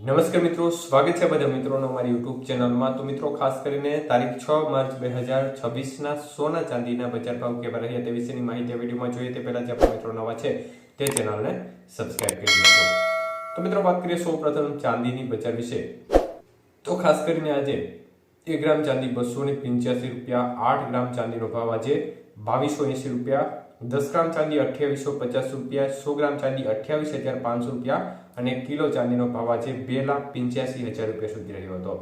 નમસ્કાર મિત્રો, સ્વાગત છે બધા મિત્રોનો અમારી યુટ્યુબ ચેનલમાં। તો મિત્રો, ખાસ કરીને તારીખ 6 માર્ચ 2026ના સોના ચાંદીના બજાર ભાવ કેવા રહ્યા તે વિશેની માહિતી આ વિડીયોમાં જોઈએ તે પહેલા જે આપણા મિત્રો નવા છે તે ચેનલને સબસ્ક્રાઇબ કરી લેજો। તો મિત્રો, વાત કરીએ સૌપ્રથમ ચાંદીની બજાર વિશે। તો ખાસ કરીને આજે 1 ગ્રામ ચાંદી 285 રૂપિયા, 8 ગ્રામ ચાંદીનો ભાવ આજે 2280 રૂપિયા, 10 ગ્રામ ચાંદી 2850 રૂપિયા, 100 ગ્રામ ચાંદી 28500 રૂપિયા અને કિલો ચાંદીનો ભાવ આજે 2,85,000 રૂપિયા સુધી રહ્યો હતો।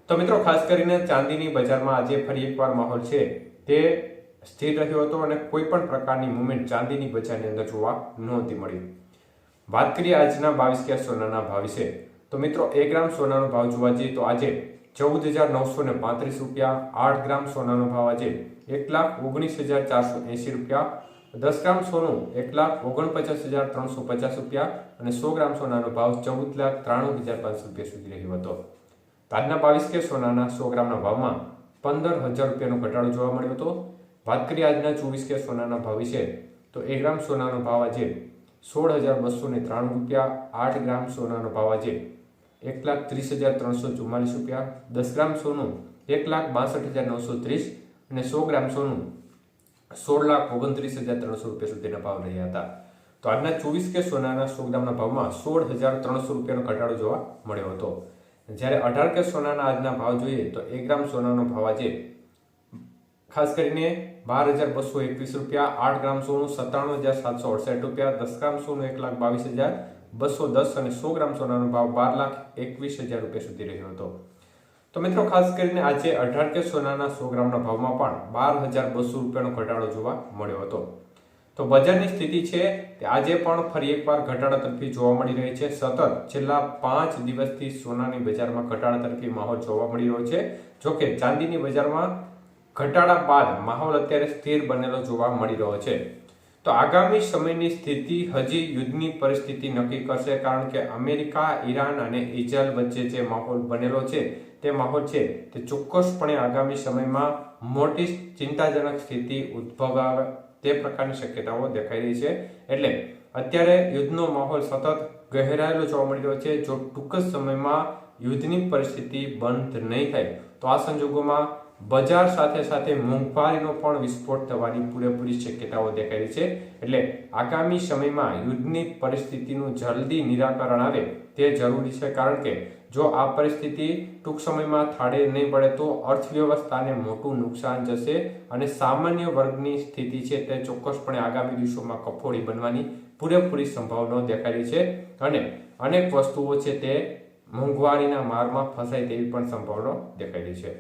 તો મિત્રો, ખાસ કરીને ચાંદીની બજારમાં આજે ફરી એકવાર માહોલ છે તે સ્થિર રહ્યો હતો અને કોઈ પણ પ્રકારની મૂવમેન્ટ ચાંદીની બજારની અંદર જોવા નહોતી મળી। વાત કરીએ આજના 22 કેરેટ સોનાના ભાવ વિશે। તો મિત્રો, 1 ગ્રામ સોનાનો ભાવ જોવા જઈએ તો આજે 14,935 રૂપિયા, 8 ગ્રામ સોનાનો ભાવ આજે 1,19,480 રૂપિયા, 10 ગ્રામ સોનું 1,49,350 રૂપિયા અને 100 ગ્રામ સોનાનો ભાવ 14,93,500 રૂપિયા સુધી રહ્યો હતો। આજના 22 કેરેટ સોનાના 100 ગ્રામના ભાવમાં 15,000 રૂપિયાનો ઘટાડો જોવા મળ્યો હતો। વાત કરીએ આજના 24 કેરેટ સોનાના ભાવ વિશે તો 1 ગ્રામ સોનાનો ભાવ આજે 16,293 રૂપિયા, 8 ગ્રામ સોનાનો ભાવ આજે 1,30,344 રૂપિયા, 10 ગ્રામ સોનું 1,62,930 અને 100 ગ્રામ સોનું 16,29,300 રૂપિયા સુધીના ભાવ રહ્યા હતા। તો આજના 24 કેરેટ સોનાના 100 ગ્રામના ભાવમાં 16,300 રૂપિયાનો ઘટાડો જોવા મળ્યો હતો। જ્યારે 18 કેરેટ સોનાના આજના ભાવ જોઈએ તો 1 ગ્રામ સોનાનો ભાવ આજે ખાસ કરીને 12,221 રૂપિયા, 8 ગ્રામ સોનું 97,768 રૂપિયા, 10 ગ્રામ સોનું 1,22,210 અને 100 ગ્રામ સોનાનો ભાવ 12,21,000 રૂપિયા સુધી રહ્યો હતો। તો મિત્રો, ખાસ કરીને આજે 18 કેરેટ સોનાના 100 ગ્રામના ભાવમાં પણ 12,200 રૂપિયાનો ઘટાડો જોવા મળ્યો હતો। તો બજારની સ્થિતિ છે તે આજે પણ ફરી એકવાર ઘટાડા તરફી જોવા મળી રહી છે। સતત છેલ્લા 5 દિવસથી સોનાની બજારમાં ઘટાડા તરફી માહોલ જોવા મળી રહ્યો છે। જોકે ચાંદીની બજારમાં ઘટાડા બાદ માહોલ અત્યારે સ્થિર બનેલો જોવા મળી રહ્યો છે। તો આગામી સમયની સ્થિતિ હજી યુદ્ધની પરિસ્થિતિ નક્કી કરશે, કારણ કે અમેરિકા, ઈરાન અને ઇઝરાયલ વચ્ચે જે માહોલ બનેલો છે તે માહોલ છે તે ચોક્કસપણે આગામી સમયમાં મોટી ચિંતાજનક સ્થિતિ ઉદ્ભવે તે પ્રકારની શક્યતાઓ દેખાઈ રહી છે। એટલે અત્યારે યુદ્ધનો માહોલ સતત ગહેરાયેલો જોવા મળી રહ્યો છે। જો ટૂંક જ સમયમાં યુદ્ધની પરિસ્થિતિ બંધ નહીં થાય તો આ સંજોગોમાં બજાર સાથે સાથે મોંઘવારીનો પણ વિસ્ફોટ થવાની પૂરેપૂરી શક્યતાઓ દેખાઈ રહી છે। એટલે આગામી સમયમાં યુદ્ધની પરિસ્થિતિનું જલ્દી નિરાકરણ આવે તે જરૂરી છે, કારણ કે જો આ પરિસ્થિતિ ટૂંક સમયમાં થાળે નહીં પડે તો અર્થવ્યવસ્થાને મોટું નુકસાન જશે અને સામાન્ય વર્ગની સ્થિતિ છે તે ચોક્કસપણે આગામી દિવસોમાં કફોડી બનવાની પૂરેપૂરી સંભાવનાઓ દેખાઈ રહી છે અને અનેક વસ્તુઓ છે તે મોંઘવારીના મારમાં ફસાય તેવી પણ સંભાવના દેખાઈ રહી છે।